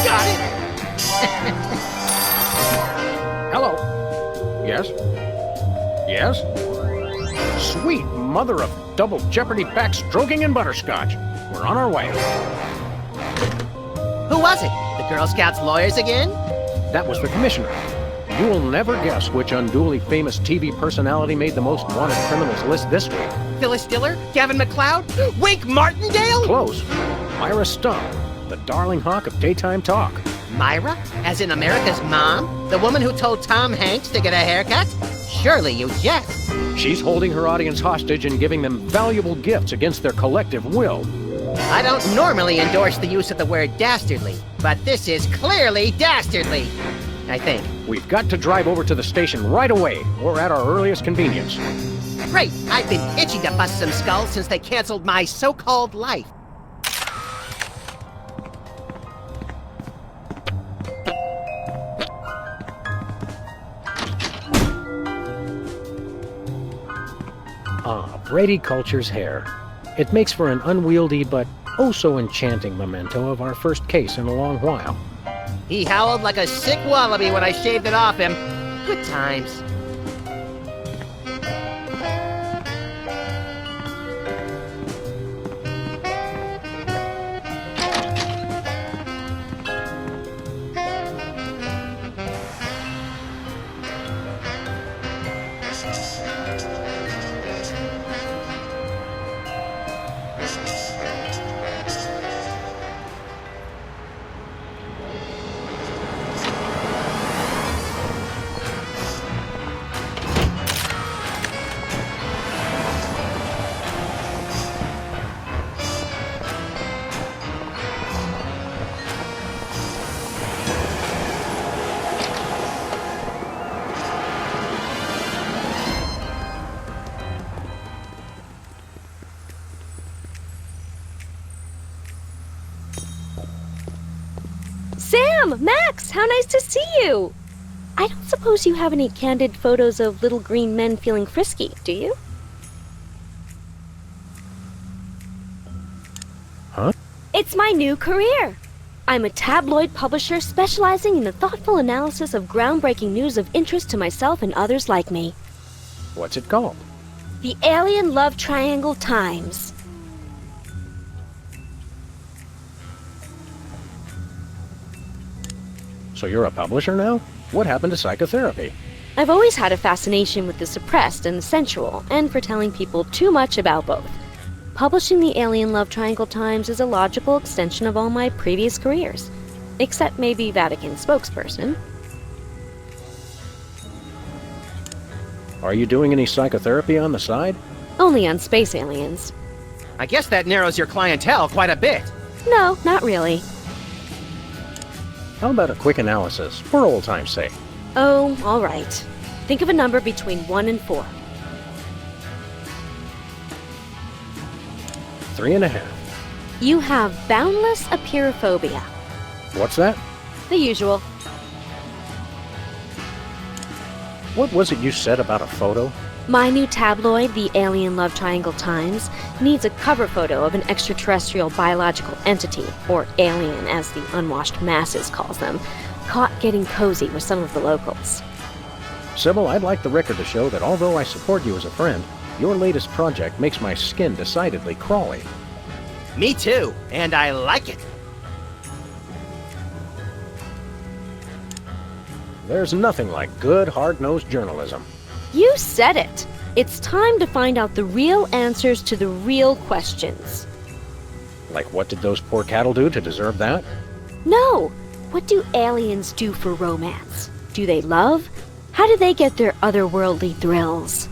Got it! Hello. Yes? Yes? Sweet mother of double jeopardy backstroking and butterscotch. We're on our way. Who was it? The Girl Scouts lawyers again? That was the commissioner. You will never guess which unduly famous TV personality made the most wanted criminals list this week. Phyllis Diller? Gavin McLeod? Wake Martindale? Close. Myra Stump, the darling hawk of daytime talk. Myra? As in America's mom? The woman who told Tom Hanks to get a haircut? Surely you jest. She's holding her audience hostage and giving them valuable gifts against their collective will. I don't normally endorse the use of the word dastardly, but this is clearly dastardly. I think. We've got to drive over to the station right away, or at our earliest convenience. Great! I've been itching to bust some skulls since they canceled my so-called life. Ah, Brady Culture's hair. It makes for an unwieldy but oh-so enchanting memento of our first case in a long while. He howled like a sick wallaby when I shaved it off him. Good times. Sam! Max! How nice to see you! I don't suppose you have any candid photos of little green men feeling frisky, do you? Huh? It's my new career. I'm a tabloid publisher specializing in the thoughtful analysis of groundbreaking news of interest to myself and others like me. What's it called? The Alien Love Triangle Times. So you're a publisher now? What happened to psychotherapy? I've always had a fascination with the suppressed and the sensual, and for telling people too much about both. Publishing the Alien Love Triangle Times is a logical extension of all my previous careers. Except maybe Vatican spokesperson. Are you doing any psychotherapy on the side? Only on space aliens. I guess that narrows your clientele quite a bit. No, not really. How about a quick analysis, for old time's sake? Oh, all right. Think of a number between 1 and 4. 3.5. You have boundless apeirophobia. What's that? The usual. What was it you said about a photo? My new tabloid, the Alien Love Triangle Times, needs a cover photo of an extraterrestrial biological entity, or alien as the unwashed masses calls them, caught getting cozy with some of the locals. Sybil, I'd like the record to show that although I support you as a friend, your latest project makes my skin decidedly crawly. Me too, and I like it. There's nothing like good, hard-nosed journalism. You said it! It's time to find out the real answers to the real questions. Like what did those poor cattle do to deserve that? No! What do aliens do for romance? Do they love? How do they get their otherworldly thrills?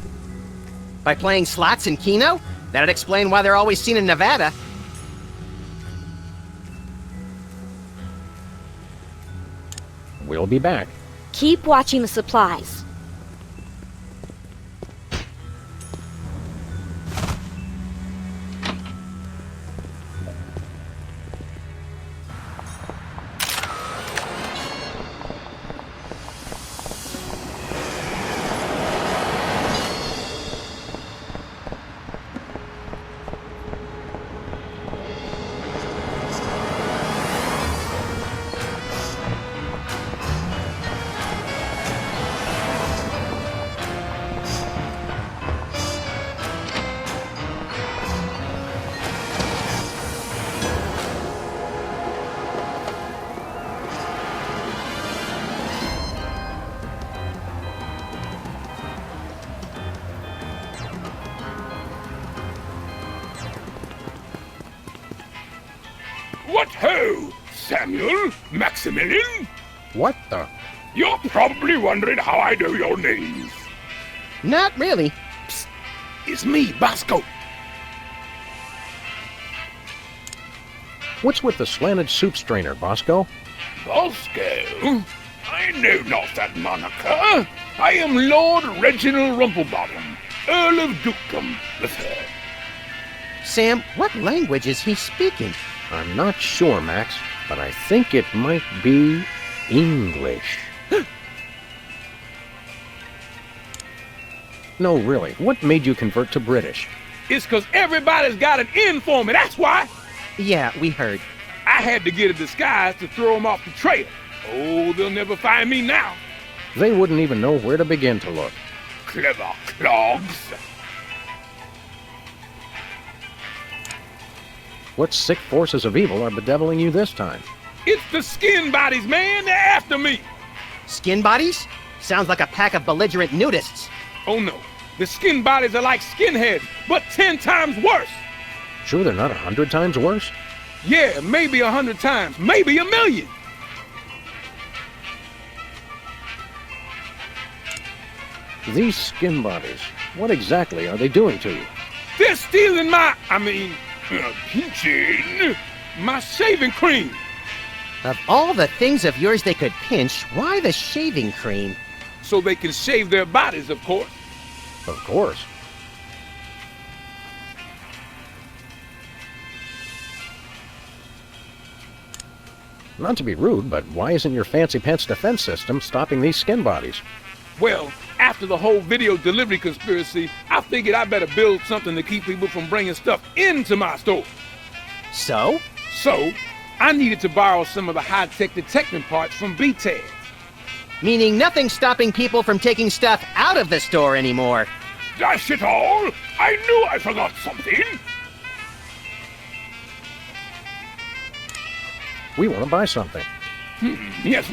By playing slots in Keno? That'd explain why they're always seen in Nevada. We'll be back. Keep watching the supplies. What ho, Samuel, Maximilian? What the? You're probably wondering how I know your names. Not really. It's me, Bosco. What's with the slanted soup strainer, Bosco? Bosco? I know not that moniker. I am Lord Reginald Rumplebottom, Earl of Dukedom III. Sam, what language is he speaking? I'm not sure, Max, but I think it might be English. No, really, what made you convert to British? It's because everybody's got an in for me, that's why. Yeah, we heard. I had to get a disguise to throw them off the trail. Oh, they'll never find me now. They wouldn't even know where to begin to look. Clever clogs. What sick forces of evil are bedeviling you this time? It's the skin bodies, man. They're after me. Skin bodies? Sounds like a pack of belligerent nudists. Oh, no. The skin bodies are like skinheads, but 10 times worse. Sure they're not 100 times worse? Yeah, maybe 100 times, maybe 1,000,000. These skin bodies, what exactly are they doing to you? They're stealing pinching my shaving cream. Of all the things of yours they could pinch, why the shaving cream? So they can shave their bodies, of course. Of course. Not to be rude, but why isn't your fancy pants defense system stopping these skin bodies? Well, after the whole video delivery conspiracy, I figured I better build something to keep people from bringing stuff into my store. So? So, I needed to borrow some of the high-tech detecting parts from BTED. Meaning nothing's stopping people from taking stuff out of the store anymore. Dash it all! I knew I forgot something! We want to buy something. Yes,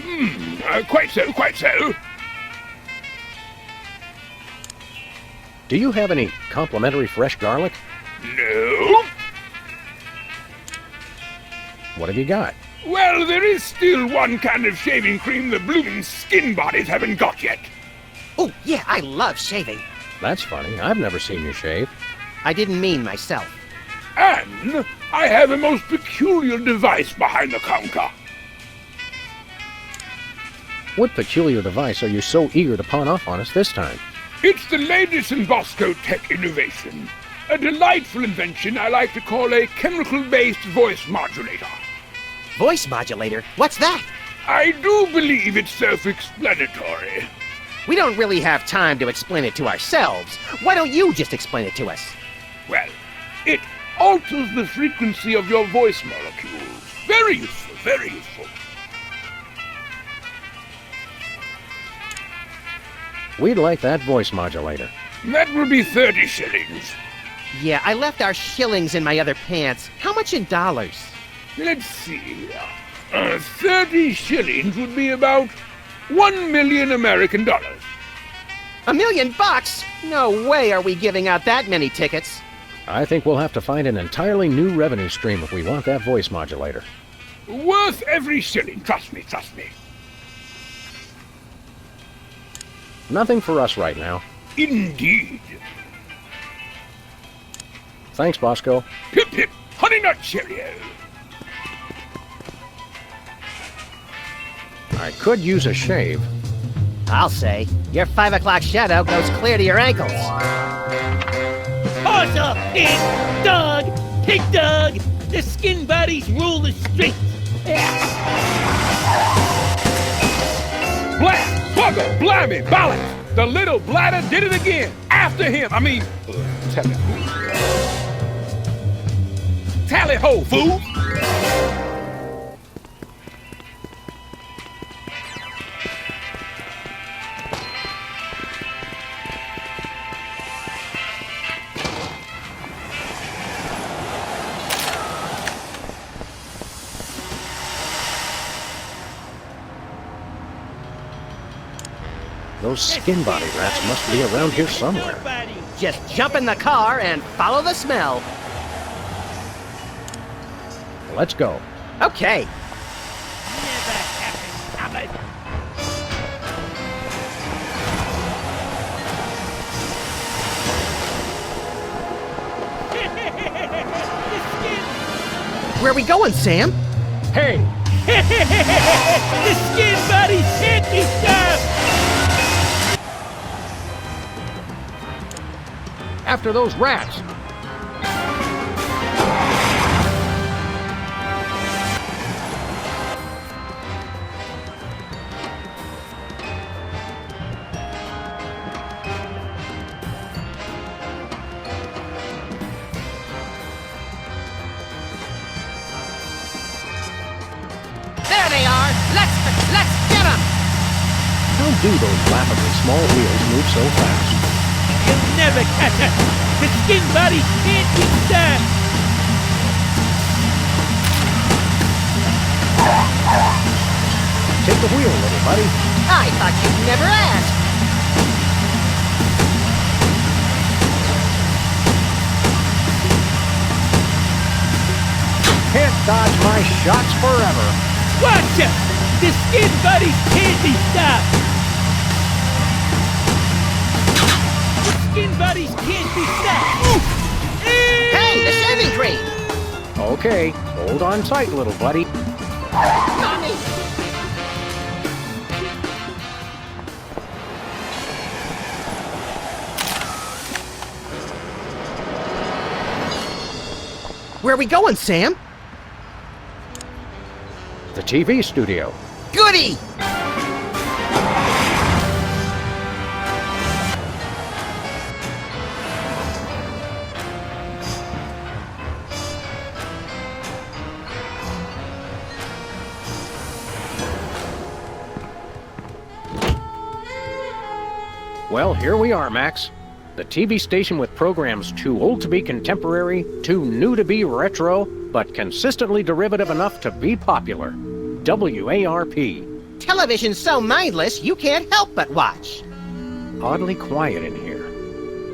quite so, quite so. Do you have any complimentary fresh garlic? No. What have you got? Well, there is still one kind of shaving cream the blooming skin bodies haven't got yet. Oh, yeah, I love shaving. That's funny. I've never seen you shave. I didn't mean myself. And I have a most peculiar device behind the counter. What peculiar device are you so eager to pawn off on us this time? It's the latest in Bosco tech innovation. A delightful invention I like to call a chemical-based voice modulator. Voice modulator? What's that? I do believe it's self-explanatory. We don't really have time to explain it to ourselves. Why don't you just explain it to us? Well, it alters the frequency of your voice molecules. Very useful, very useful. We'd like that voice modulator. That will be 30 shillings. Yeah, I left our shillings in my other pants. How much in dollars? Let's see. 30 shillings would be about 1 million American dollars. $1 million? No way are we giving out that many tickets. I think we'll have to find an entirely new revenue stream if we want that voice modulator. Worth every shilling, trust me, trust me. Nothing for us right now. Indeed. Thanks, Bosco. Pip pip, honey nut Cheerio. I could use a shave. I'll say. Your 5 o'clock shadow goes clear to your ankles. Awesome! It's Doug! Pig Doug! The skin bodies rule the streets! Blast! Bugger! Blimey! Balance! The little bladder did it again! After him! Tally ho! Tally ho, fool! Those skin body rats must be around here somewhere. Just jump in the car and follow the smell. Let's go. Okay. Never happened, Thomas. Where are we going, Sam? Hey, The skin bodies can't be stopped! after those rats. There they are! Let's get them! How do those laughably small wheels move so fast? You'll never catch us! The skin bodies can't be stopped! Take the wheel, little buddy. I thought you'd never ask. Can't dodge my shots forever. Watch us! The skin bodies can't be stopped! The skin bodies can't be stopped! Oof! Hey, the shaving cream! Okay, hold on tight, little buddy. Mommy! Where are we going, Sam? The TV studio. Goody! Well, here we are, Max. The TV station with programs too old to be contemporary, too new to be retro, but consistently derivative enough to be popular. WARP. Television's so mindless, you can't help but watch. Oddly quiet in here.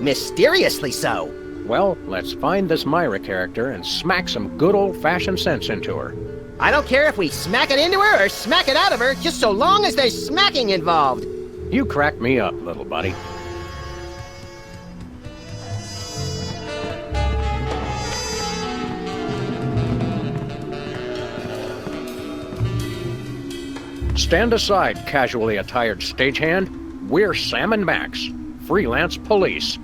Mysteriously so. Well, let's find this Myra character and smack some good old-fashioned sense into her. I don't care if we smack it into her or smack it out of her, just so long as there's smacking involved. You crack me up, little buddy. Stand aside, casually attired stagehand. We're Sam and Max, freelance police.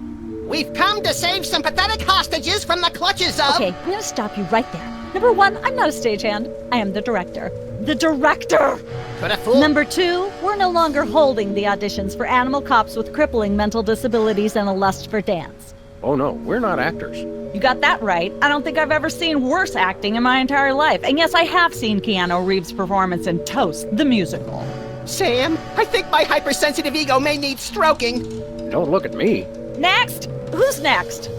We've come to save some pathetic hostages from the clutches of... Okay, I'm gonna stop you right there. Number one, I'm not a stagehand. I am the director. The director! Could have fooled... Number two, we're no longer holding the auditions for animal cops with crippling mental disabilities and a lust for dance. Oh no, we're not actors. You got that right. I don't think I've ever seen worse acting in my entire life. And yes, I have seen Keanu Reeves' performance in Toast, the musical. Sam, I think my hypersensitive ego may need stroking. Don't look at me. Next! Who's next?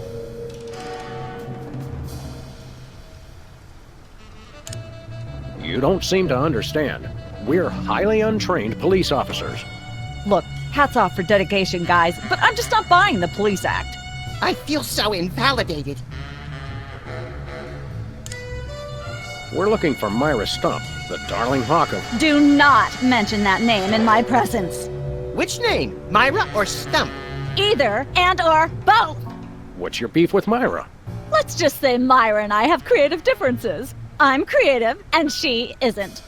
You don't seem to understand. We're highly untrained police officers. Look, hats off for dedication, guys, but I'm just not buying the police act. I feel so invalidated. We're looking for Myra Stump, the darling hawk of... Do not mention that name in my presence. Which name, Myra or Stump? Either and or both. What's your beef with Myra? Let's just say Myra and I have creative differences. I'm creative and she isn't.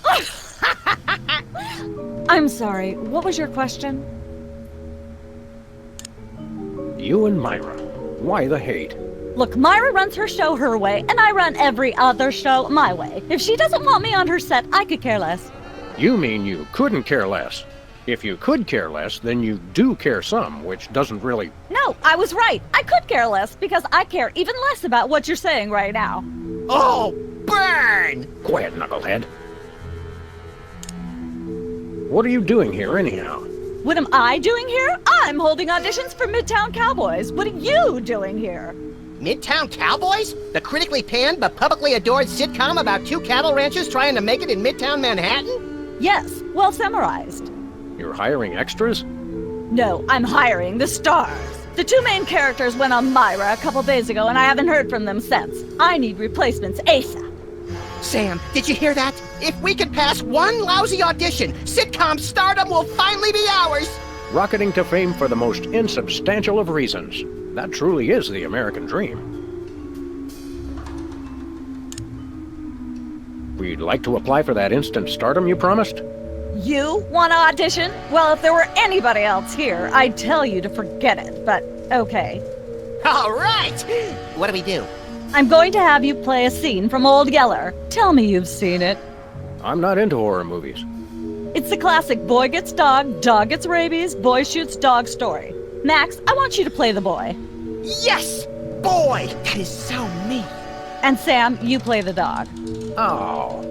I'm sorry, what was your question? You and Myra. Why the hate? Look, Myra runs her show her way, and I run every other show my way. If she doesn't want me on her set, I could care less. You mean you couldn't care less? If you could care less, then you do care some, which doesn't really... No, I was right. I could care less, because I care even less about what you're saying right now. Oh, burn! Quiet, knucklehead. What are you doing here, anyhow? What am I doing here? I'm holding auditions for Midtown Cowboys. What are you doing here? Midtown Cowboys? The critically panned but publicly adored sitcom about two cattle ranchers trying to make it in Midtown Manhattan? Yes, well summarized. You're hiring extras? No, I'm hiring the stars. The two main characters went on Myra a couple days ago, and I haven't heard from them since. I need replacements ASAP. Sam, did you hear that? If we could pass one lousy audition, sitcom stardom will finally be ours! Rocketing to fame for the most insubstantial of reasons. That truly is the American dream. We'd like to apply for that instant stardom you promised. You want to audition? Well, if there were anybody else here, I'd tell you to forget it, but okay. All right! What do we do? I'm going to have you play a scene from Old Yeller. Tell me you've seen it. I'm not into horror movies. It's the classic boy gets dog gets rabies, boy shoots dog story. Max, I want you to play the boy. Yes! Boy, that is so me. And Sam, you play the dog. Oh.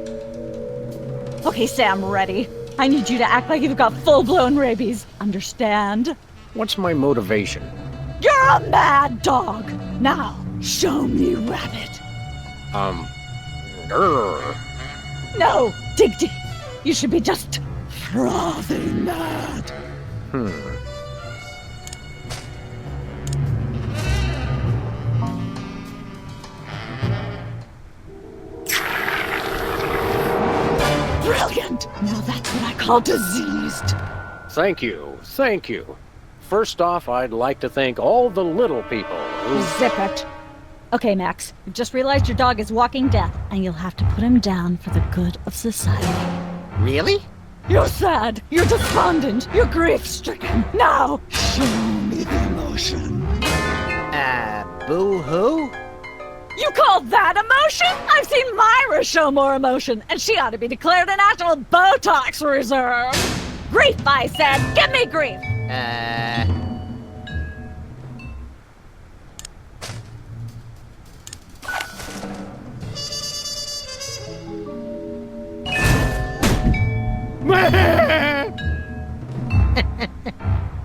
Okay, Sam, ready? I need you to act like you've got full-blown rabies. Understand? What's my motivation? You're a mad dog. Now, show me rabbit. Grr. No, dig deep. You should be just frothing mad. Brilliant! Now that's what I call diseased. Thank you, thank you. First off, I'd like to thank all the little people who... Zip it. Okay, Max, I've just realized your dog is walking death, and you'll have to put him down for the good of society. Really? You're sad, you're despondent, you're grief-stricken. Now, show me the emotion. Boo-hoo? You call that emotion? I've seen Myra show more emotion, and she ought to be declared a national Botox reserve. Grief, I said. Give me grief.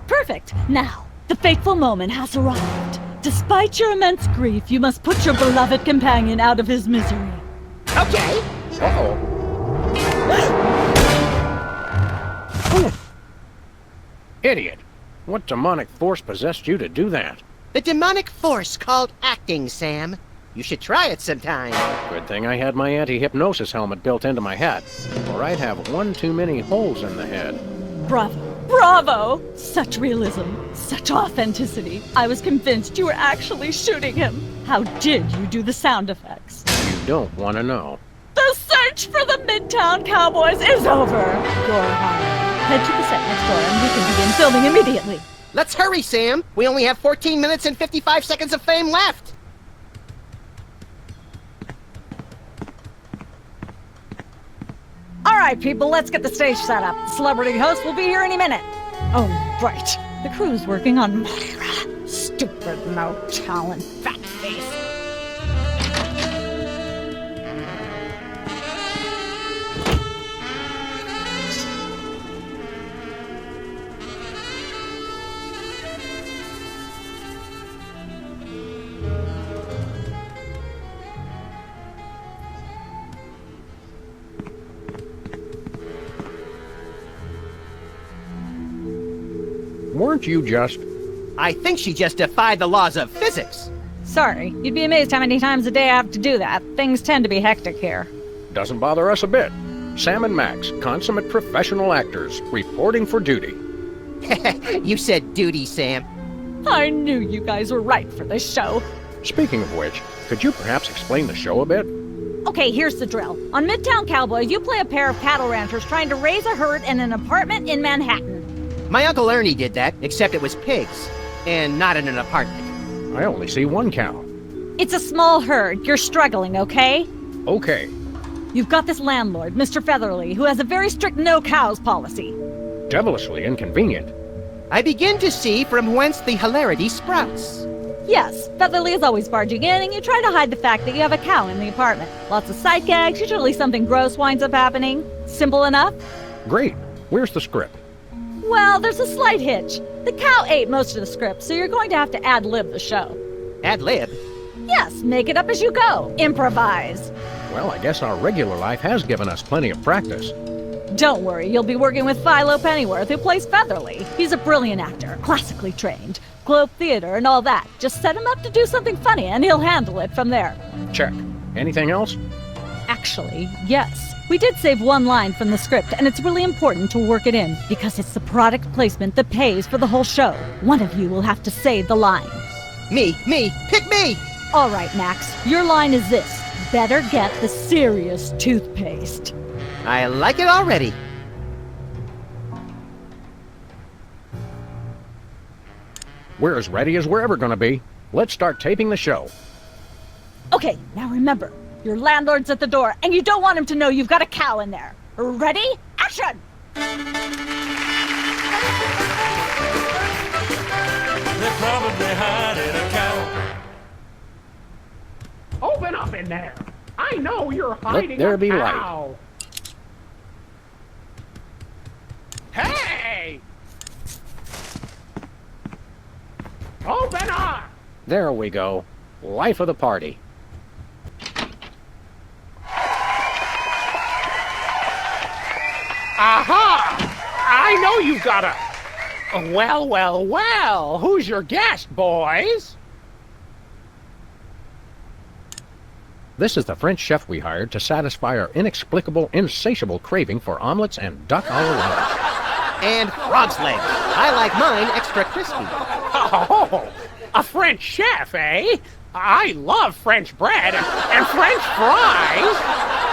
Perfect. Now, the fateful moment has arrived. Despite your immense grief, you must put your beloved companion out of his misery. Okay. Uh-oh. Idiot! What demonic force possessed you to do that? The demonic force called acting, Sam. You should try it sometime. Good thing I had my anti-hypnosis helmet built into my head, or I'd have one too many holes in the head. Bravo. Bravo! Such realism, such authenticity. I was convinced you were actually shooting him. How did you do the sound effects? You don't want to know. The search for the Midtown Cowboys is over. You're hired. Head to the set next door and we can begin filming immediately. Let's hurry, Sam. We only have 14 minutes and 55 seconds of fame left. All right, people, let's get the stage set up. The celebrity host will be here any minute. Oh, right. The crew's working on Myra. Stupid, no talent, fat face. Weren't you just... I think she just defied the laws of physics. Sorry, you'd be amazed how many times a day I have to do that. Things tend to be hectic here. Doesn't bother us a bit. Sam and Max, consummate professional actors, reporting for duty. You said duty, Sam. I knew you guys were right for this show. Speaking of which, could you perhaps explain the show a bit? Okay, here's the drill. On Midtown Cowboys, you play a pair of cattle ranchers trying to raise a herd in an apartment in Manhattan. My Uncle Ernie did that, except it was pigs, and not in an apartment. I only see one cow. It's a small herd. You're struggling, okay? Okay. You've got this landlord, Mr. Featherly, who has a very strict no cows policy. Devilishly inconvenient. I begin to see from whence the hilarity sprouts. Yes, Featherly is always barging in, and you try to hide the fact that you have a cow in the apartment. Lots of sight gags, usually something gross winds up happening. Simple enough? Great. Where's the script? Well, there's a slight hitch. The cow ate most of the script, so you're going to have to ad-lib the show. Ad-lib? Yes, make it up as you go. Improvise. Well, I guess our regular life has given us plenty of practice. Don't worry, you'll be working with Philo Pennyworth, who plays Featherly. He's a brilliant actor, classically trained, Globe Theater and all that. Just set him up to do something funny, and he'll handle it from there. Check. Anything else? Actually, yes. We did save one line from the script, and it's really important to work it in, because it's the product placement that pays for the whole show. One of you will have to say the line. Me, pick me! All right, Max, your line is this. Better get the serious toothpaste. I like it already. We're as ready as we're ever gonna be. Let's start taping the show. Okay, now remember, your landlord's at the door, and you don't want him to know you've got a cow in there. Ready? Action! They're probably hiding a cow. Open up in there! I know you're hiding Let there a be cow. Hey! Open up! There we go. Life of the party. Aha! I know you've got a... Well, who's your guest, boys? This is the French chef we hired to satisfy our inexplicable, insatiable craving for omelets and duck a la. And frog's legs. I like mine extra crispy. Oh, a French chef, eh? I love French bread and French fries.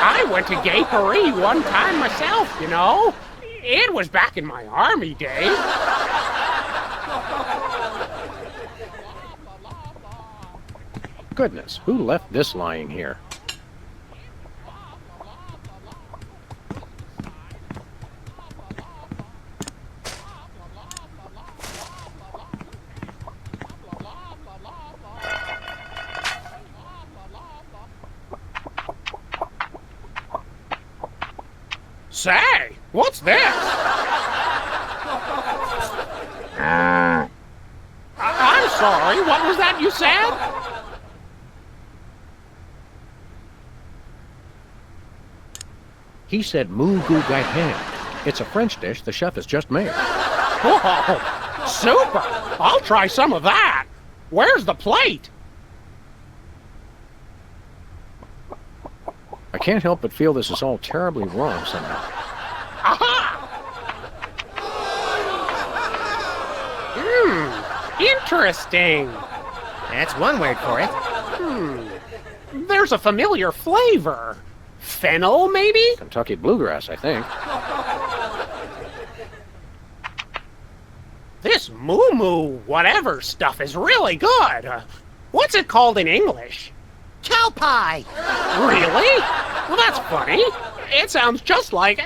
I went to Gay Paris one time myself, you know. It was back in my army days. Goodness, who left this lying here? Say, what's this? I'm sorry, what was that you said? He said moo goo gai pan. It's a French dish the chef has just made. Whoa, super! I'll try some of that. Where's the plate? I can't help but feel this is all terribly wrong somehow. Aha! Interesting. That's one word for it. There's a familiar flavor. Fennel, maybe? Kentucky bluegrass, I think. This moo whatever stuff is really good. What's it called in English? Cow pie! Really? Well, that's funny. It sounds just like...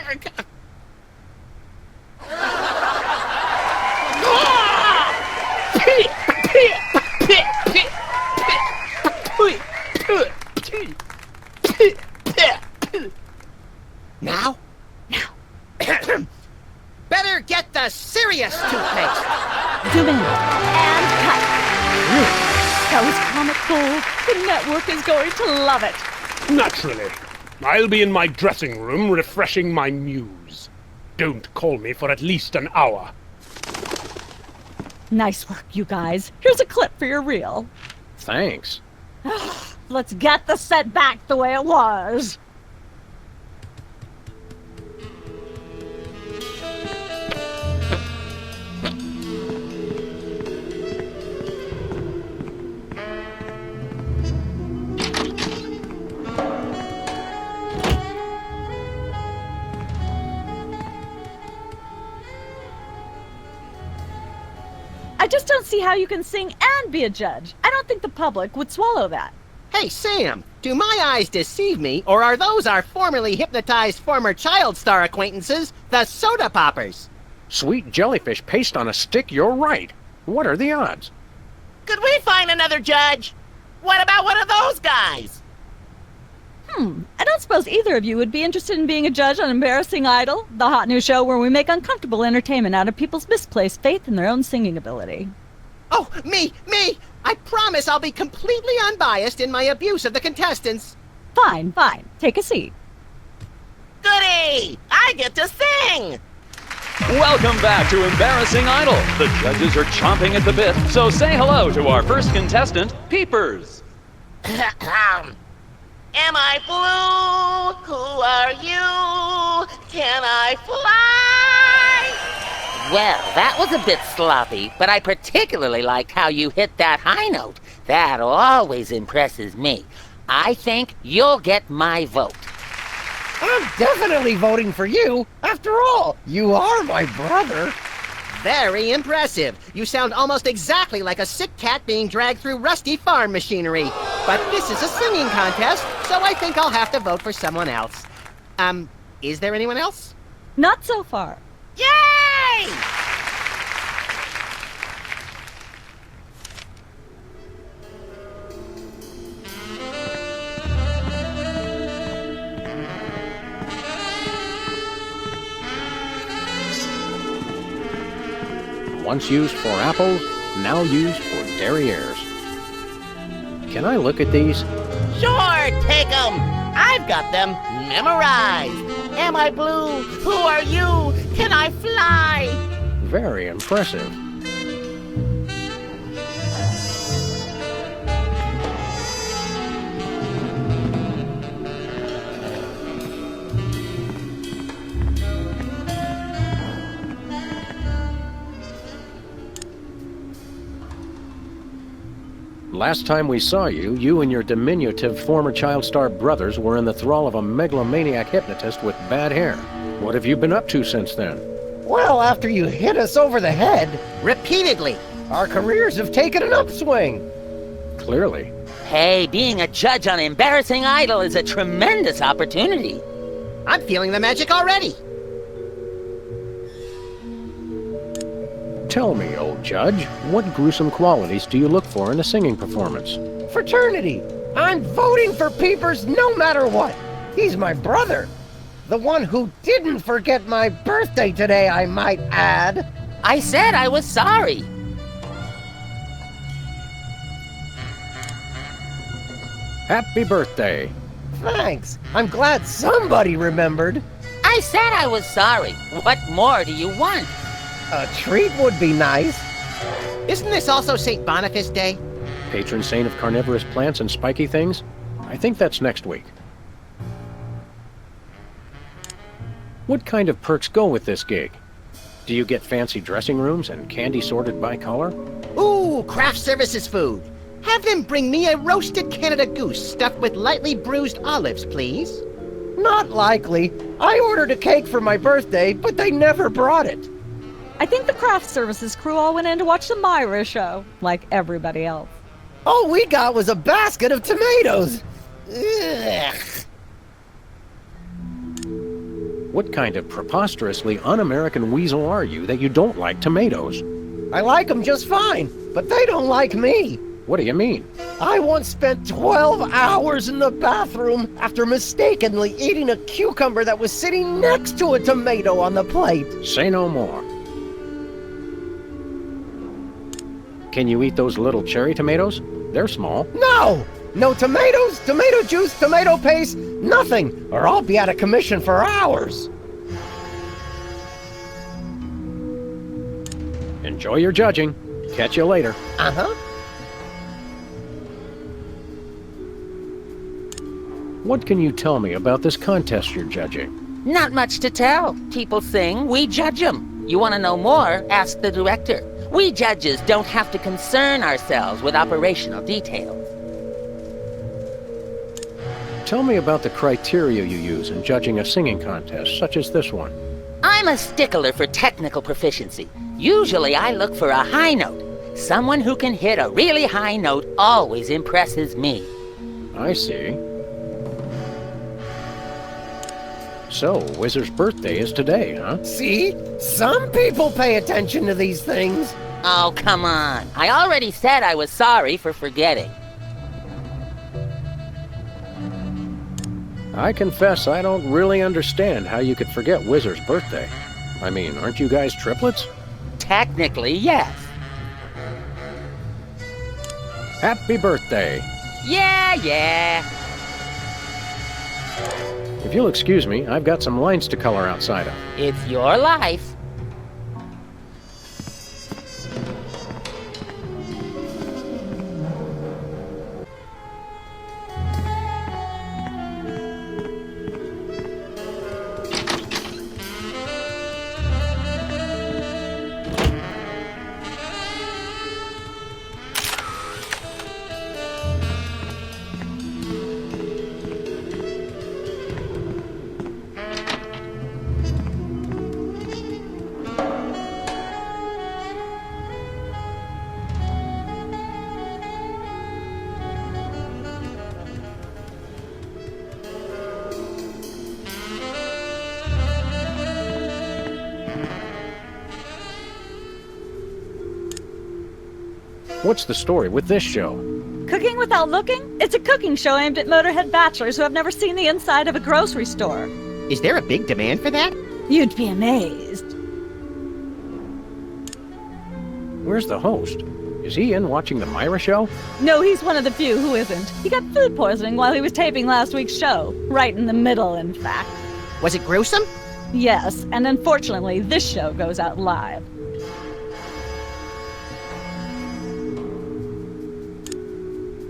Now? Better get the serious toothpaste. Zoom in. And cut. That was comic gold. The network is going to love it. Naturally. I'll be in my dressing room refreshing my muse. Don't call me for at least an hour. Nice work, you guys. Here's a clip for your reel. Thanks. Let's get the set back the way it was. I just don't see how you can sing and be a judge. I don't think the public would swallow that. Hey, Sam, do my eyes deceive me, or are those our formerly hypnotized former child star acquaintances, the Soda Poppers? Sweet jellyfish paste on a stick, you're right. What are the odds? Could we find another judge? What about one of those guys? I don't suppose either of you would be interested in being a judge on Embarrassing Idol, the hot new show where we make uncomfortable entertainment out of people's misplaced faith in their own singing ability. Oh, me! I promise I'll be completely unbiased in my abuse of the contestants. Fine. Take a seat. Goody! I get to sing! Welcome back to Embarrassing Idol. The judges are chomping at the bit, so say hello to our first contestant, Peepers. Am I blue? Who are you? Can I fly? Well, that was a bit sloppy, but I particularly liked how you hit that high note. That always impresses me. I think you'll get my vote. I'm definitely voting for you. After all, you are my brother. Very impressive. You sound almost exactly like a sick cat being dragged through rusty farm machinery. But this is a singing contest, so I think I'll have to vote for someone else. Is there anyone else? Not so far. Yay! Once used for apples, now used for derrieres. Can I look at these? Sure, take 'em. I've got them memorized. Am I blue? Who are you? Can I fly? Very impressive. Last time we saw you, you and your diminutive former child star brothers were in the thrall of a megalomaniac hypnotist with bad hair. What have you been up to since then? Well, after you hit us over the head, Repeatedly. our careers have taken an upswing. Clearly. Hey, being a judge on Embarrassing Idol is a tremendous opportunity. I'm feeling the magic already. Tell me, old judge, what gruesome qualities do you look for in a singing performance? Fraternity. I'm voting for Peepers no matter what. He's my brother. The one who didn't forget my birthday today, I might add. I said I was sorry. Happy birthday. Thanks. I'm glad somebody remembered. I said I was sorry. What more do you want? A treat would be nice. Isn't this also St. Boniface Day? Patron saint of carnivorous plants and spiky things? I think that's next week. What kind of perks go with this gig? Do you get fancy dressing rooms and candy sorted by color? Ooh, craft services food. Have them bring me a roasted Canada goose stuffed with lightly bruised olives, please. Not likely. I ordered a cake for my birthday, but they never brought it. I think the craft services crew all went in to watch the Myra show, like everybody else. All we got was a basket of tomatoes. Ugh. What kind of preposterously un-American weasel are you that you don't like tomatoes? I like them just fine, but they don't like me. What do you mean? I once spent 12 hours in the bathroom after mistakenly eating a cucumber that was sitting next to a tomato on the plate. Say no more. Can you eat those little cherry tomatoes? They're small. No! No tomatoes, tomato juice, tomato paste, nothing, or I'll be out of commission for hours. Enjoy your judging. Catch you later. Uh-huh. What can you tell me about this contest you're judging? Not much to tell. People sing, we judge them. You want to know more? Ask the director. We judges don't have to concern ourselves with operational details. Tell me about the criteria you use in judging a singing contest, such as this one. I'm a stickler for technical proficiency. Usually I look for a high note. Someone who can hit a really high note always impresses me. I see. So, Whizzer's birthday is today, huh? See? Some people pay attention to these things. Oh, come on. I already said I was sorry for forgetting. I confess I don't really understand how you could forget Whizzer's birthday. I mean, aren't you guys triplets? Technically, yes. Happy birthday. Yeah. If you'll excuse me, I've got some lines to color outside of. It's your life. What's the story with this show? Cooking Without Looking? It's a cooking show aimed at Motorhead bachelors who have never seen the inside of a grocery store. Is there a big demand for that? You'd be amazed. Where's the host? Is he in watching the Myra show? No, he's one of the few who isn't. He got food poisoning while he was taping last week's show. Right in the middle, in fact. Was it gruesome? Yes, and unfortunately, this show goes out live.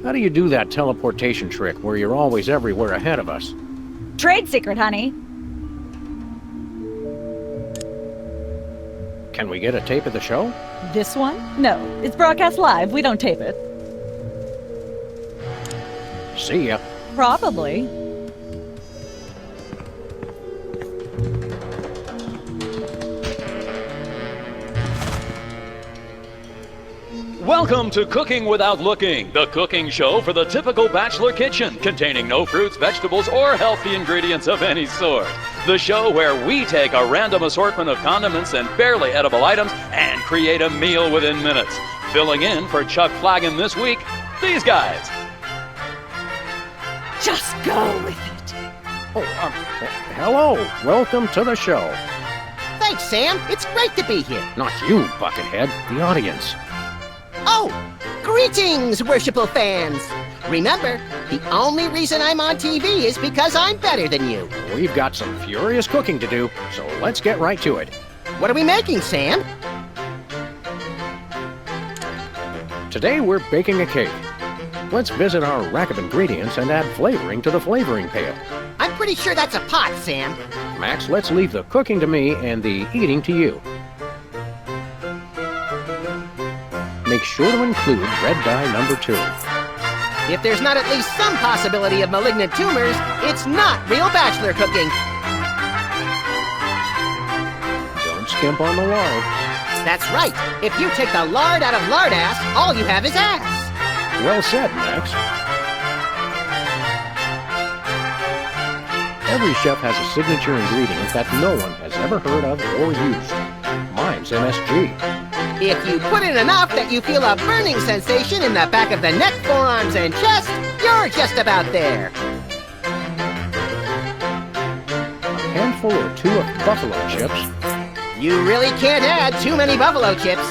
How do you do that teleportation trick where you're always everywhere ahead of us? Trade secret, honey. Can we get a tape of the show? This one? No, it's broadcast live. We don't tape it. See ya. Probably. Welcome to Cooking Without Looking, the cooking show for the typical bachelor kitchen, containing no fruits, vegetables, or healthy ingredients of any sort. The show where we take a random assortment of condiments and barely edible items and create a meal within minutes. Filling in for Chuck Flagon this week, these guys. Just go with it. Oh, hello. Welcome to the show. Thanks, Sam. It's great to be here. Not you, Buckethead. The audience. Oh, greetings, worshipful fans. Remember, the only reason I'm on TV is because I'm better than you. We've got some furious cooking to do, so let's get right to it. What are we making, Sam? Today we're baking a cake. Let's visit our rack of ingredients and add flavoring to the flavoring pail. I'm pretty sure that's a pot, Sam. Max, let's leave the cooking to me and the eating to you. Make sure to include red dye number 2. If there's not at least some possibility of malignant tumors, it's not real bachelor cooking. Don't skimp on the lard. That's right. If you take the lard out of lard ass, all you have is ass. Well said, Max. Every chef has a signature ingredient that no one has ever heard of or used. Mine's MSG. If you put in enough that you feel a burning sensation in the back of the neck, forearms, and chest, you're just about there. A handful or 2 of buffalo chips. You really can't add too many buffalo chips.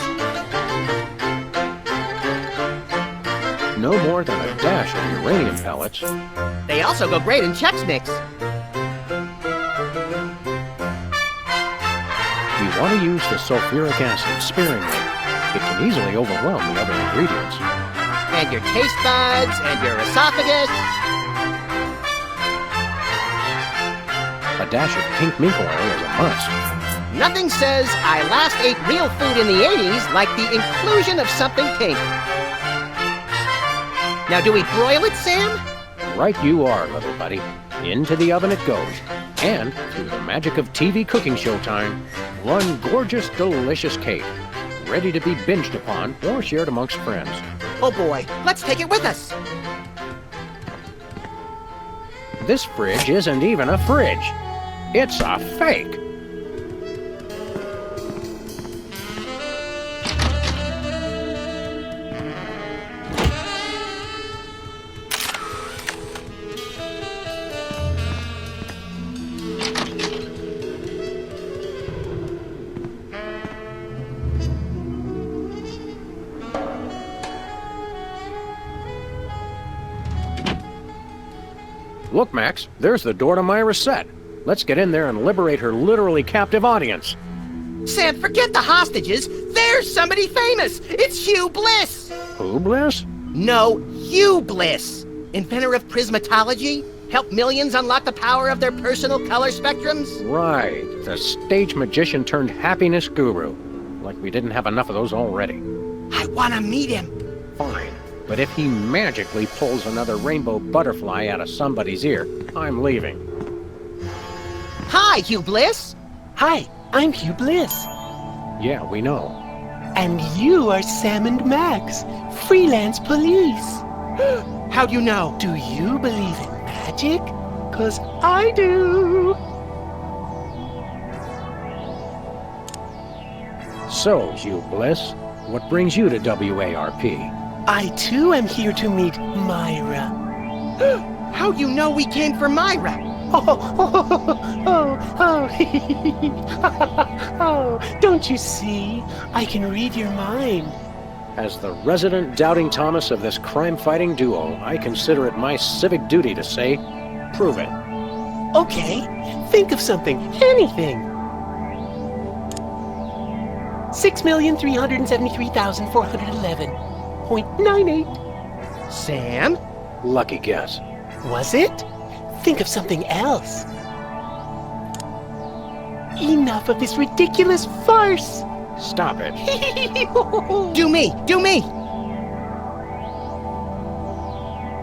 No more than a dash of uranium pellets. They also go great in Chex Mix. You want to use the sulfuric acid sparingly. It can easily overwhelm the other ingredients. And your taste buds, and your esophagus. A dash of pink mink oil is a must. Nothing says I last ate real food in the 80s like the inclusion of something pink. Now, do we broil it, Sam? Right you are, little buddy. Into the oven it goes. And, through the magic of TV cooking showtime, one gorgeous, delicious cake, ready to be binged upon or shared amongst friends. Oh boy, let's take it with us. This fridge isn't even a fridge. It's a fake. Look, Max, there's the door to Myra's set. Let's get in there and liberate her literally captive audience. Sam, forget the hostages. There's somebody famous. It's Hugh Bliss. Who, Bliss? No, Hugh Bliss. Inventor of prismatology. Helped millions unlock the power of their personal color spectrums. Right, the stage magician turned happiness guru. Like we didn't have enough of those already. I want to meet him. Fine. But if he magically pulls another rainbow butterfly out of somebody's ear, I'm leaving. Hi, Hugh Bliss. Hi, I'm Hugh Bliss. Yeah, we know. And you are Sam and Max, freelance police. How'd you know? Do you believe in magic? 'Cause I do. So, Hugh Bliss, What brings you to WARP? I too am here to meet Myra. How you know we came for Myra? Oh, don't you see? I can read your mind. As the resident doubting Thomas of this crime-fighting duo, I consider it my civic duty to say, prove it. Okay, think of something, anything. 6,373,411.98. Sam? Lucky guess. Was it? Think of something else. Enough of this ridiculous farce. Stop it. Do me! Do me!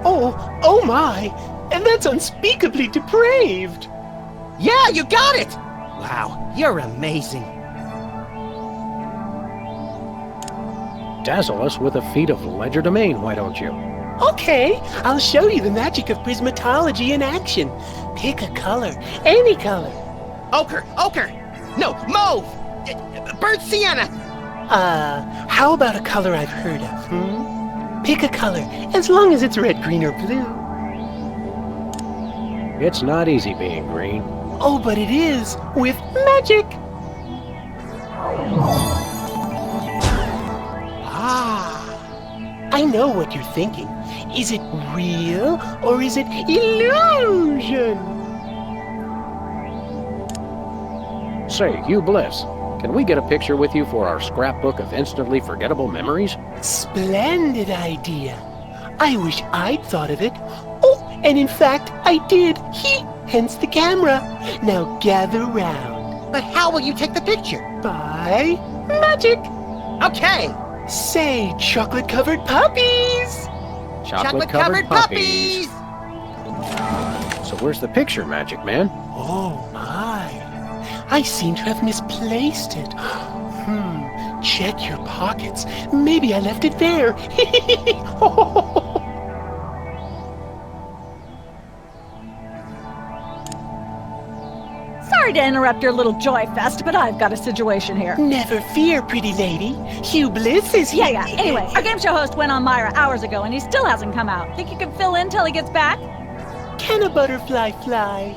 Oh my! And that's unspeakably depraved! Yeah, you got it! Wow, you're amazing. Dazzle us with a feat of legerdemain, why don't you? Okay, I'll show you the magic of prismatology in action. Pick a color, any color. Ochre! Ochre! No, mauve! Burnt sienna! How about a color I've heard of, Pick a color, as long as it's red, green, or blue. It's not easy being green. Oh, but it is, with magic! I know what you're thinking. Is it real, or is it illusion? Say, Hugh Bliss, can we get a picture with you for our scrapbook of instantly forgettable memories? Splendid idea. I wish I'd thought of it. Oh, and in fact, I did. Hence the camera. Now gather round. But how will you take the picture? By magic. Okay. Say, chocolate-covered puppies. Chocolate-covered puppies. So where's the picture, Magic Man? Oh, my. I seem to have misplaced it. Check your pockets. Maybe I left it there. Sorry to interrupt your little joy fest, but I've got a situation here. Never fear, pretty lady. Hugh Bliss is here. Yeah. Anyway, our game show host went on Myra hours ago, and he still hasn't come out. Think you can fill in till he gets back? Can a butterfly fly?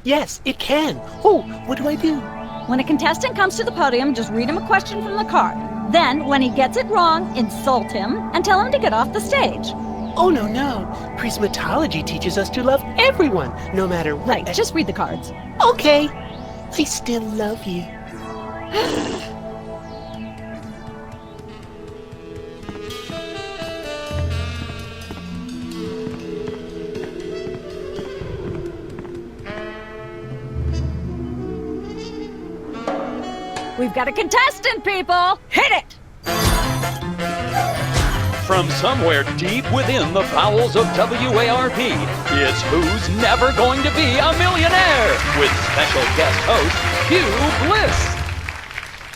Yes, it can. Oh, what do I do? When a contestant comes to the podium, just read him a question from the card. Then, when he gets it wrong, insult him and tell him to get off the stage. Oh, no. Prismatology teaches us to love everyone, no matter what. Right, just read the cards. Okay. I still love you. We've got a contestant, people! Hit it! From somewhere deep within the bowels of WARP, it's Who's Never Going to Be a Millionaire? With special guest host, Hugh Bliss.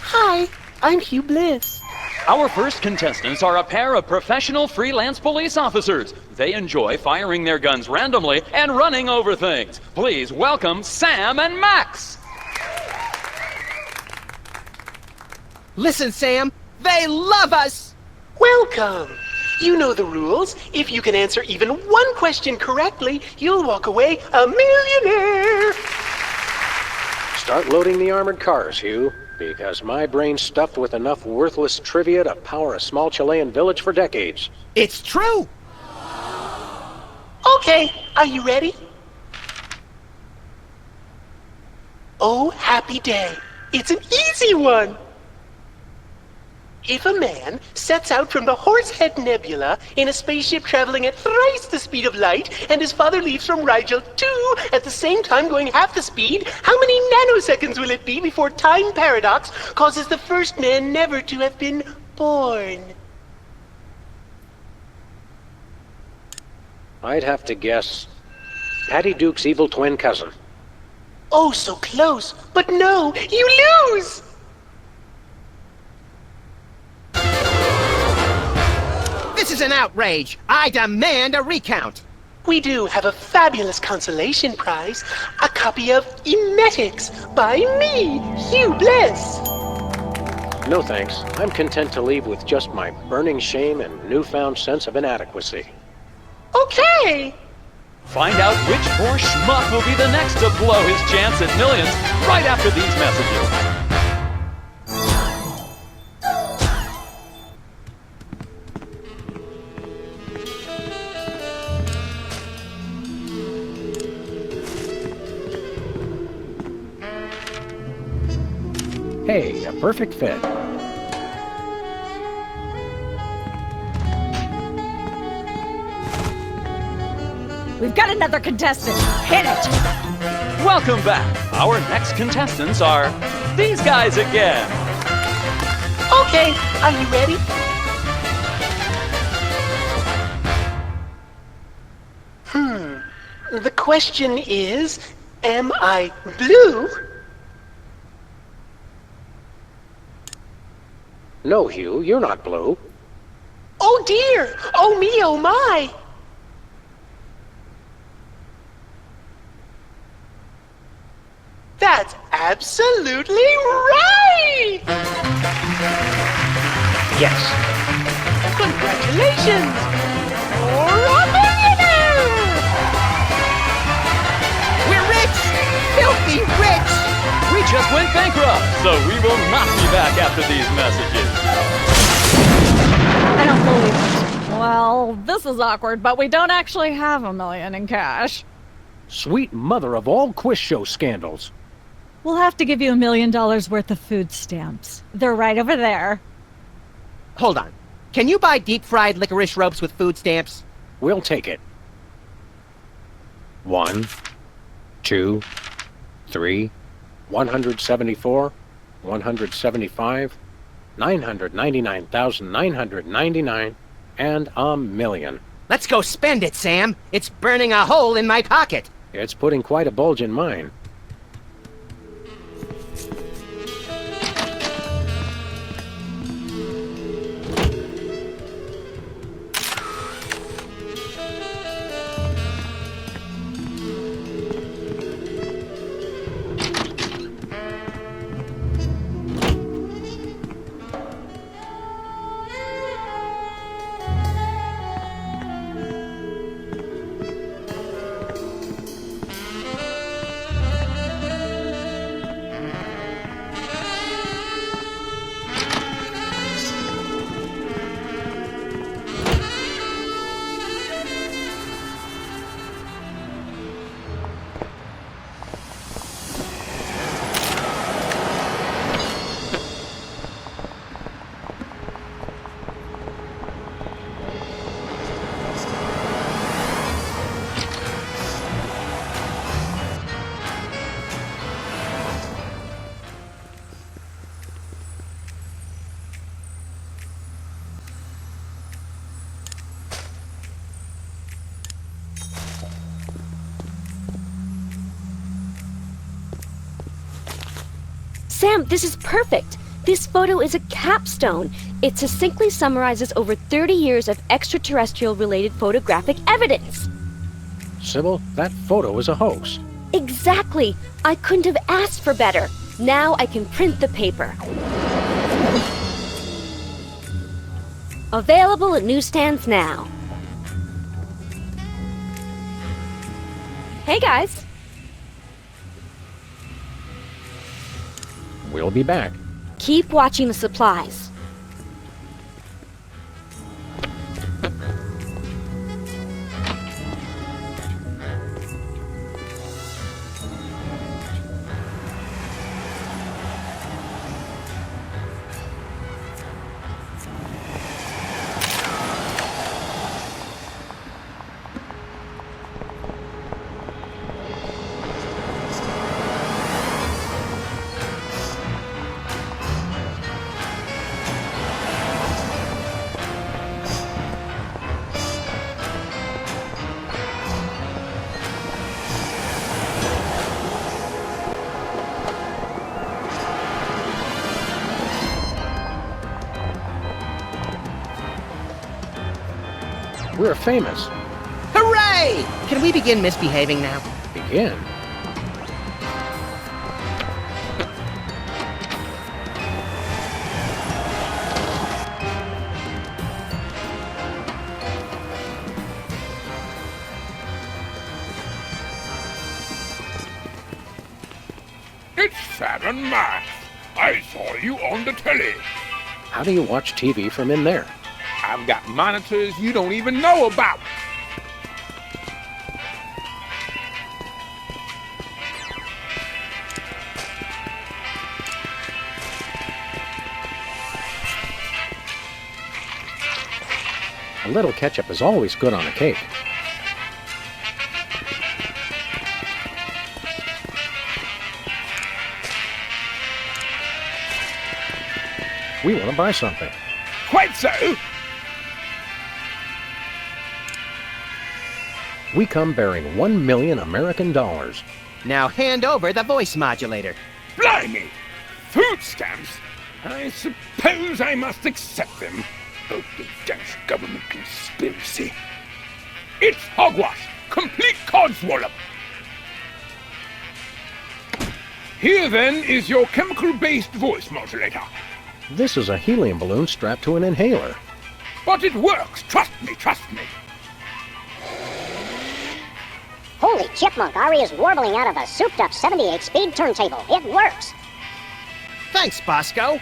Hi, I'm Hugh Bliss. Our first contestants are a pair of professional freelance police officers. They enjoy firing their guns randomly and running over things. Please welcome Sam and Max. Listen, Sam, they love us! Welcome. You know the rules. If you can answer even one question correctly, you'll walk away a millionaire. Start loading the armored cars, Hugh, because my brain's stuffed with enough worthless trivia to power a small Chilean village for decades. It's true! Okay, are you ready? Oh, happy day. It's an easy one. If a man sets out from the Horsehead Nebula in a spaceship traveling at thrice the speed of light, and his father leaves from Rigel too at the same time going half the speed, how many nanoseconds will it be before time paradox causes the first man never to have been born? I'd have to guess Patty Duke's evil twin cousin. Oh, so close, but no, you lose! This is an outrage! I demand a recount! We do have a fabulous consolation prize, a copy of Emetics by me, Hugh Bliss. No thanks. I'm content to leave with just my burning shame and newfound sense of inadequacy. Okay. Find out which poor schmuck will be the next to blow his chance at millions right after these messages. Hey, a perfect fit. We've got another contestant. Hit it! Welcome back. Our next contestants are these guys again. Okay, are you ready? The question is, am I blue? No, Hugh, you're not blue. Oh dear! Oh me, oh my! That's absolutely right! Yes. Congratulations! You're a millionaire! We're rich! Filthy rich! We just went bankrupt, so we will not be back after these messages. I don't believe it. Well, this is awkward, but we don't actually have $1 million in cash. Sweet mother of all quiz show scandals. We'll have to give you $1 million worth of food stamps. They're right over there. Hold on. Can you buy deep-fried licorice ropes with food stamps? We'll take it. 1, 2, 3, 174, 175, 999,999, and $1 million. Let's go spend it, Sam. It's burning a hole in my pocket. It's putting quite a bulge in mine. Sam, this is perfect. This photo is a capstone. It succinctly summarizes over 30 years of extraterrestrial-related photographic evidence. Sybil, that photo is a hoax. Exactly. I couldn't have asked for better. Now I can print the paper. Available at newsstands now. Hey, guys. We'll be back. Keep watching the supplies. We're famous. Hooray! Hey! Can we begin misbehaving now? Begin? It's Sam and Max. I saw you on the telly. How do you watch TV from in there? I've got monitors you don't even know about. A little ketchup is always good on a cake. We want to buy something. Quite so. We come bearing 1 million American dollars. Now hand over the voice modulator. Blimey! Food stamps? I suppose I must accept them. Oh, the Danish government conspiracy. It's hogwash! Complete codswallop! Here, then, is your chemical-based voice modulator. This is a helium balloon strapped to an inhaler. But it works! Trust me, trust me! Holy chipmunk, Ari is warbling out of a souped-up 78-speed turntable. It works! Thanks, Bosco.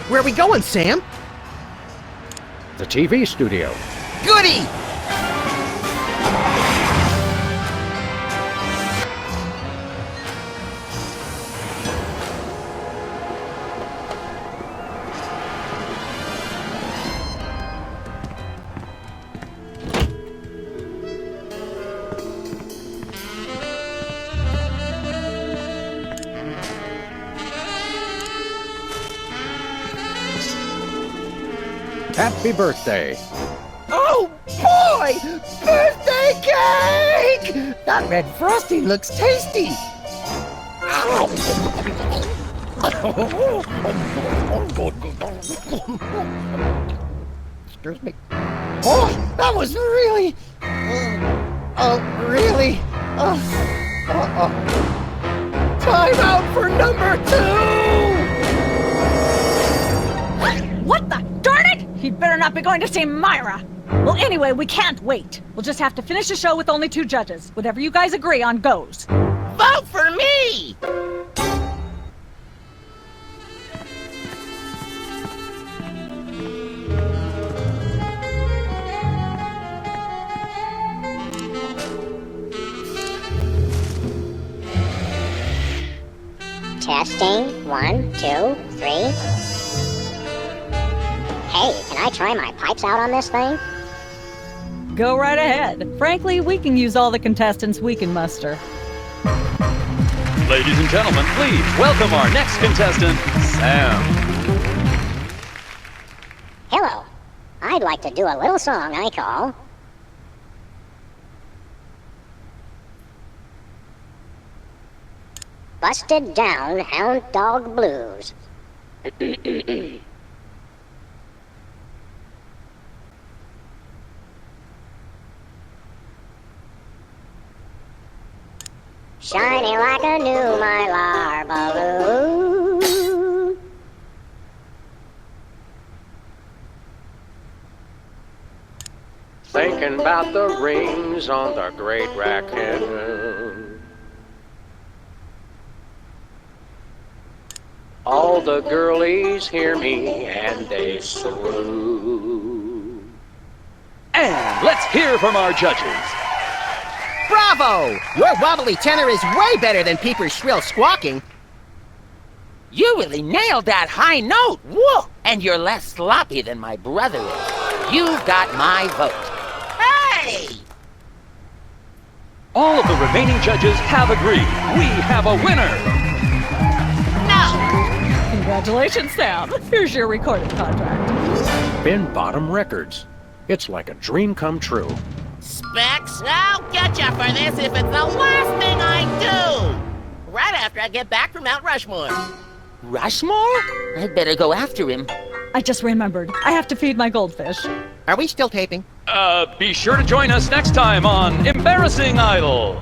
Where are we going, Sam? The TV studio. Goody! Happy birthday. Oh boy! Birthday cake! That red frosting looks tasty. Excuse me. Oh, that was really... really... Time out for number 2! What the? Darn it! He'd better not be going to see Myra. Well, anyway, we can't wait. We'll just have to finish the show with only 2 judges. Whatever you guys agree on goes. Vote for me! Testing. 1, 2, 3. Hey, can I try my pipes out on this thing? Go right ahead. Frankly, we can use all the contestants we can muster. Ladies and gentlemen, please welcome our next contestant, Sam. Hello. I'd like to do a little song I call... Busted Down Hound Dog Blues. Shiny like a new Mylar balloon. Thinking about the rings on the Great Raccoon. All the girlies hear me and they swoon. And let's hear from our judges. Bravo! Your wobbly tenor is way better than Peeper's shrill squawking. You really nailed that high note. Whoa! And you're less sloppy than my brother is. You've got my vote. Hey! All of the remaining judges have agreed. We have a winner! Congratulations, Sam. Here's your recording contract. Bin Bottom Records. It's like a dream come true. Specs, I'll get you for this if it's the last thing I do! Right after I get back from Mount Rushmore. Rushmore? I'd better go after him. I just remembered. I have to feed my goldfish. Are we still taping? Be sure to join us next time on Embarrassing Idol.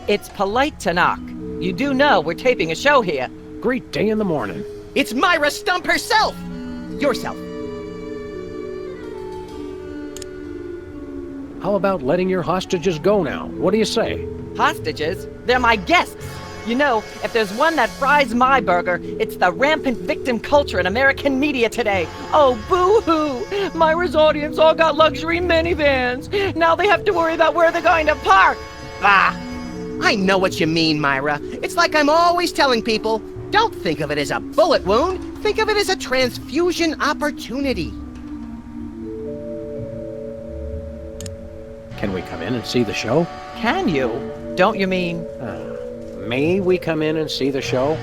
It's polite to knock. You do know we're taping a show here. Great day in the morning. It's Myra Stump herself! Yourself. How about letting your hostages go now? What do you say? Hostages? They're my guests. You know, if there's one that fries my burger, it's the rampant victim culture in American media today. Oh, boo-hoo! Myra's audience all got luxury minivans. Now they have to worry about where they're going to park. Bah! I know what you mean, Myra. It's like I'm always telling people, don't think of it as a bullet wound. Think of it as a transfusion opportunity. Can we come in and see the show? Can you? Don't you mean? May we come in and see the show?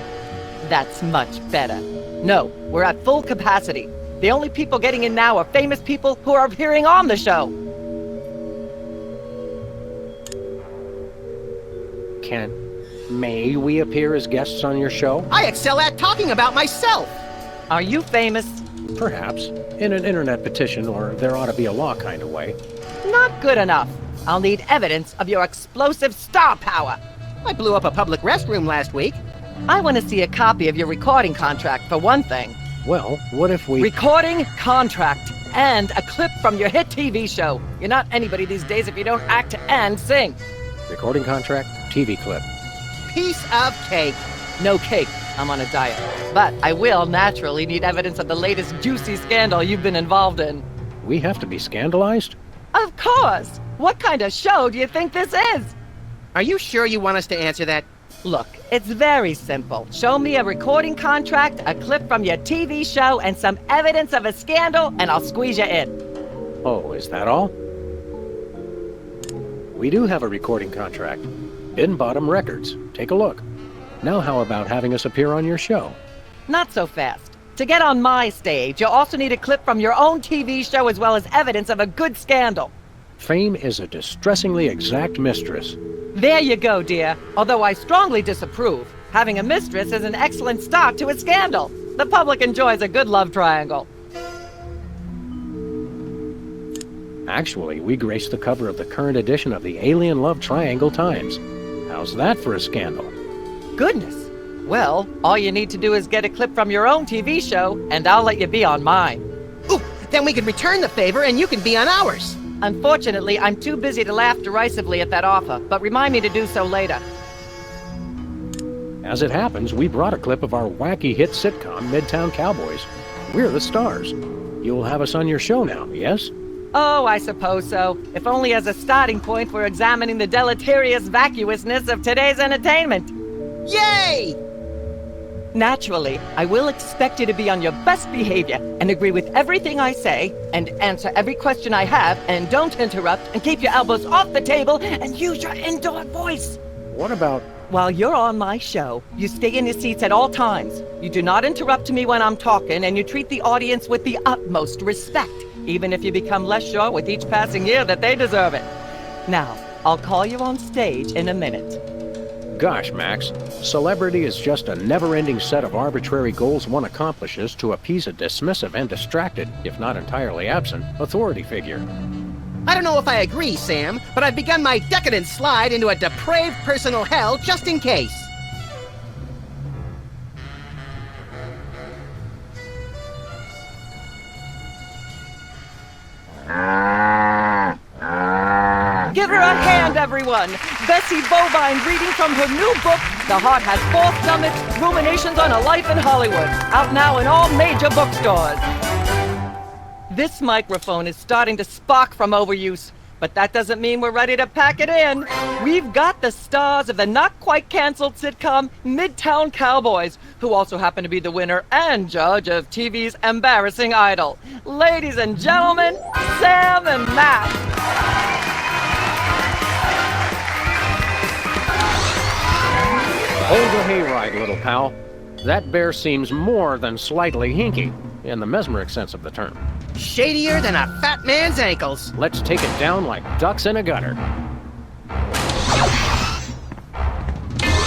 That's much better. No, we're at full capacity. The only people getting in now are famous people who are appearing on the show. May we appear as guests on your show? I excel at talking about myself! Are you famous? Perhaps. In an internet petition, or there ought to be a law kind of way. Not good enough. I'll need evidence of your explosive star power. I blew up a public restroom last week. I want to see a copy of your recording contract, for one thing. Well, what if we... Recording contract. And a clip from your hit TV show. You're not anybody these days if you don't act and sing. Recording contract, TV clip. Piece of cake. No cake. I'm on a diet. But I will naturally need evidence of the latest juicy scandal you've been involved in. We have to be scandalized? Of course! What kind of show do you think this is? Are you sure you want us to answer that? Look, it's very simple. Show me a recording contract, a clip from your TV show, and some evidence of a scandal, and I'll squeeze you in. Oh, is that all? We do have a recording contract. Bin Bottom Records. Take a look. Now how about having us appear on your show? Not so fast. To get on my stage, you'll also need a clip from your own TV show as well as evidence of a good scandal. Fame is a distressingly exact mistress. There you go, dear. Although I strongly disapprove. Having a mistress is an excellent start to a scandal. The public enjoys a good love triangle. Actually, we grace the cover of the current edition of the Alien Love Triangle Times. How's that for a scandal? Goodness. Well, all you need to do is get a clip from your own TV show, and I'll let you be on mine. Ooh, then we can return the favor and you can be on ours. Unfortunately, I'm too busy to laugh derisively at that offer, but remind me to do so later. As it happens, we brought a clip of our wacky hit sitcom, Midtown Cowboys. We're the stars. You'll have us on your show now, yes? Oh, I suppose so. If only as a starting point for examining the deleterious vacuousness of today's entertainment. Yay! Naturally, I will expect you to be on your best behavior and agree with everything I say and answer every question I have and don't interrupt and keep your elbows off the table and use your indoor voice. What about... While you're on my show, you stay in your seats at all times. You do not interrupt me when I'm talking, and you treat the audience with the utmost respect, even if you become less sure with each passing year that they deserve it. Now, I'll call you on stage in a minute. Gosh, Max, celebrity is just a never-ending set of arbitrary goals one accomplishes to appease a dismissive and distracted, if not entirely absent, authority figure. I don't know if I agree, Sam, but I've begun my decadent slide into a depraved personal hell just in case. Give her a hand, everyone! Bessie Bovine reading from her new book, The Heart Has Four Stomachs, Ruminations on a Life in Hollywood. Out now in all major bookstores. This microphone is starting to spark from overuse, but that doesn't mean we're ready to pack it in. We've got the stars of the not-quite-canceled sitcom Midtown Cowboys, who also happen to be the winner and judge of TV's Embarrassing Idol. Ladies and gentlemen, Sam and Matt. Hold the hayride, little pal. That bear seems more than slightly hinky, in the mesmeric sense of the term. Shadier than a fat man's ankles. Let's take it down like ducks in a gutter.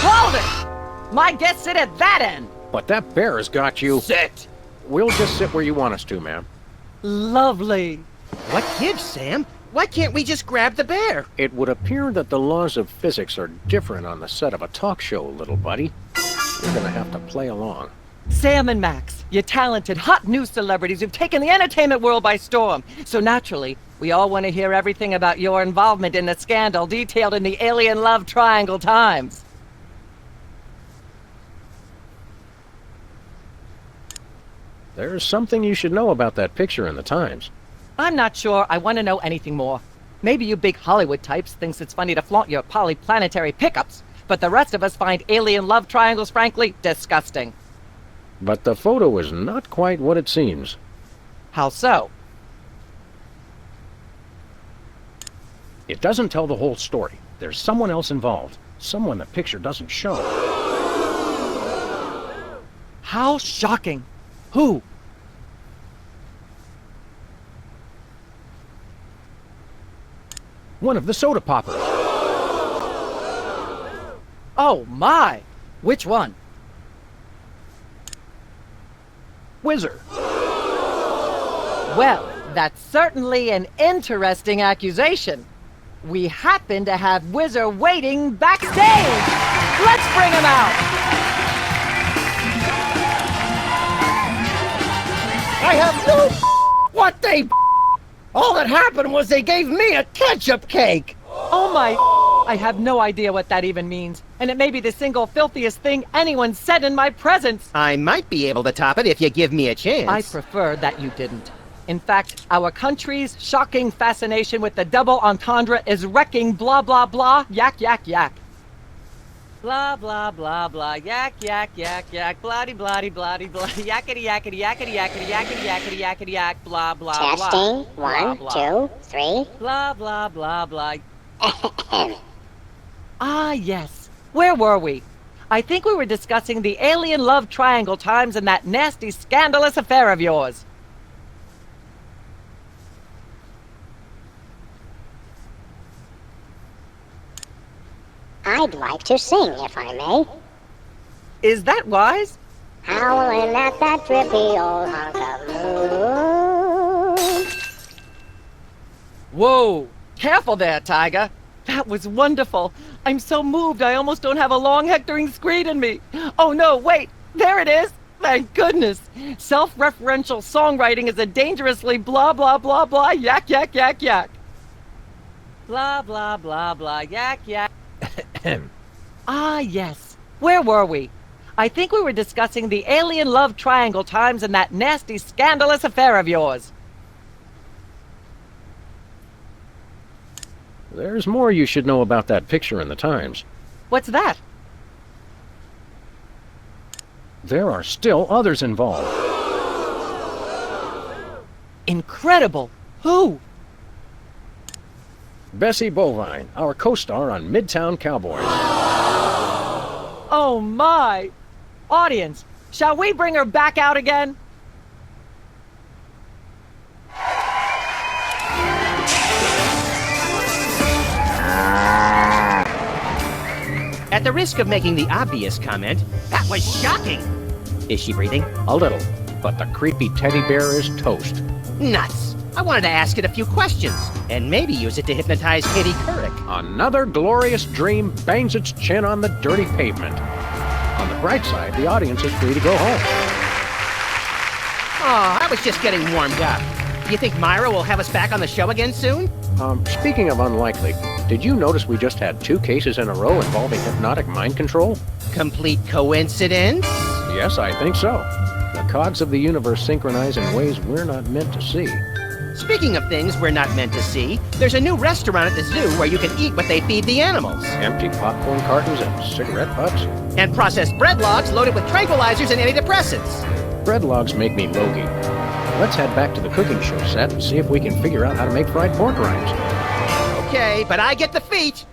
Hold it! My guests sit at that end. But that bear has got you. Sit. We'll just sit where you want us to, ma'am. Lovely. What gives, Sam? Why can't we just grab the bear? It would appear that the laws of physics are different on the set of a talk show, little buddy. You're gonna have to play along. Sam and Max, you talented, hot new celebrities who've taken the entertainment world by storm. So naturally, we all want to hear everything about your involvement in the scandal detailed in the Alien Love Triangle Times. There's something you should know about that picture in the Times. I'm not sure I want to know anything more. Maybe you big Hollywood types thinks it's funny to flaunt your polyplanetary pickups, but the rest of us find alien love triangles, frankly, disgusting. But the photo is not quite what it seems. How so? It doesn't tell the whole story. There's someone else involved. Someone the picture doesn't show. How shocking. Who? One of the soda poppers. Oh my! Which one? Whizzer. Well, that's certainly an interesting accusation. We happen to have Whizzer waiting backstage. Let's bring him out. I have no what they all that happened was they gave me a ketchup cake. Oh my, I have no idea what that even means. And it may be the single filthiest thing anyone said in my presence. I might be able to top it if you give me a chance. I prefer that you didn't. In fact, our country's shocking fascination with the double entendre is wrecking blah blah blah, yak yak yak. Blah blah blah blah, yak yak yak yak, bloody bloody bloody bloody, yakety yakety yakety yakety yakety yakety yakety yak, blah blah blah. Testing, blah, 1, blah. 2, 3. Blah blah blah blah. Ah yes, where were we? I think we were discussing the alien love triangle times and that nasty scandalous affair of yours. I'd like to sing, if I may. Is that wise? Howling at that drippy old hunk of moon. Whoa! Careful there, Tiger. That was wonderful. I'm so moved I almost don't have a long hectoring screed in me. Oh no, wait! There it is! Thank goodness! Self-referential songwriting is a dangerously blah blah blah blah yak yak yak yak. Blah blah blah blah yak yak. Ah yes. Where were we? I think we were discussing the alien love triangle times and that nasty scandalous affair of yours. There's more you should know about that picture in the Times. What's that? There are still others involved. Incredible! Who? Bessie Bovine, our co-star on Midtown Cowboys. Oh my! Audience, shall we bring her back out again? At the risk of making the obvious comment, that was shocking. Is she breathing? A little, but the creepy teddy bear is toast. Nuts. I wanted to ask it a few questions, and maybe use it to hypnotize Katie Couric. Another glorious dream bangs its chin on the dirty pavement. On the bright side, the audience is free to go home. Oh, I was just getting warmed up. Do you think Myra will have us back on the show again soon? Speaking of unlikely, did you notice we just had 2 cases in a row involving hypnotic mind control? Complete coincidence? Yes, I think so. The cogs of the universe synchronize in ways we're not meant to see. Speaking of things we're not meant to see, there's a new restaurant at the zoo where you can eat what they feed the animals. Empty popcorn cartons and cigarette butts? And processed bread logs loaded with tranquilizers and antidepressants. Bread logs make me logy. Let's head back to the cooking show set and see if we can figure out how to make fried pork rinds. Okay, but I get the feet.